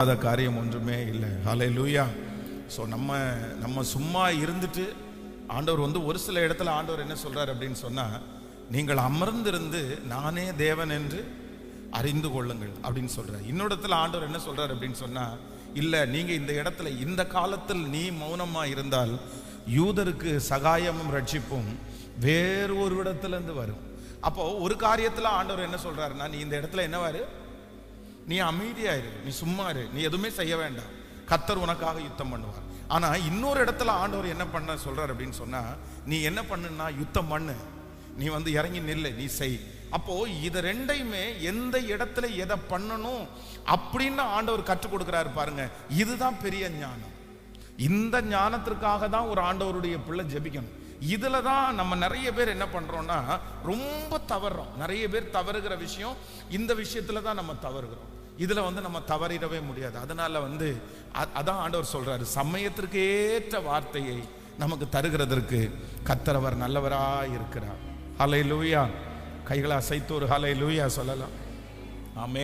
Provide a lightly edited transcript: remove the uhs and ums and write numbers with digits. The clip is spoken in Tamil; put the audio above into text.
அத காரியம் ஒன்றுமே இல்லை. ஹல்லேலூயா. ஸோ நம்ம சும்மா இருந்துட்டு ஆண்டவர் ஒரு சில இடத்துல ஆண்டவர் என்ன சொல்றாரு அப்படின்னு சொன்னா, நீங்கள் அமர்ந்திருந்து நானே தேவன் என்று அறிந்து கொள்ளுங்கள் அப்படின்னு சொல்றாரு. இன்னொரு இடத்துல ஆண்டவர் என்ன சொல்றாரு அப்படின்னு சொன்னா, இல்ல நீங்க இந்த இடத்துல இந்த காலத்தில் நீ மௌனமா இருந்தால் யூதருக்கு சகாயமும் ரட்சிப்பும் வேறு ஒரு இடத்துல இருந்து வரும். அப்போ ஒரு காரியத்துல ஆண்டவர் என்ன சொல்றாருன்னா, நீ இந்த இடத்துல என்னவாரு, நீ அமைதியாயிரு, நீ சும்மா இரு, நீ எதுவுமே செய்ய வேண்டாம், கர்த்தர் உனக்காக யுத்தம் பண்ணுவார். ஆனா இன்னொரு இடத்துல ஆண்டவர் என்ன பண்ண சொல்றாரு அப்படின்னு சொன்னா, நீ என்ன பண்ணுன்னா யுத்தம் பண்ணு, நீ இறங்கி நில்லு, நீ செய். அப்போ இது ரெண்டையுமே எந்த இடத்துல எதை பண்ணணும் அப்படின்னு ஆண்டவர் கற்றுக் கொடுக்கிறாரு பாருங்க. இதுதான் பெரிய ஞானம். இந்த ஞானத்திற்காக தான் ஒரு ஆண்டவருடைய பிள்ளை ஜெபிக்கணும். இதுல தான் நம்ம நிறைய பேர் என்ன பண்றோம்னா ரொம்ப தவறுறோம். நிறைய பேர் தவறுகிற விஷயம் இந்த விஷயத்துல தான் நம்ம தவறுகிறோம். இதுல நம்ம தவறிடவே முடியாது. அதனால அதான் ஆண்டவர் சொல்றாரு, சமயத்திற்கு ஏற்ற வார்த்தையை நமக்கு தருகிறதற்கு கர்த்தர் அவர் நல்லவராய் இருக்கிறார். ஹல்லேலூயா. கைகளை அசைத்து ஒரு ஹல்லேலூயா சொல்லலாம். ஆமென்.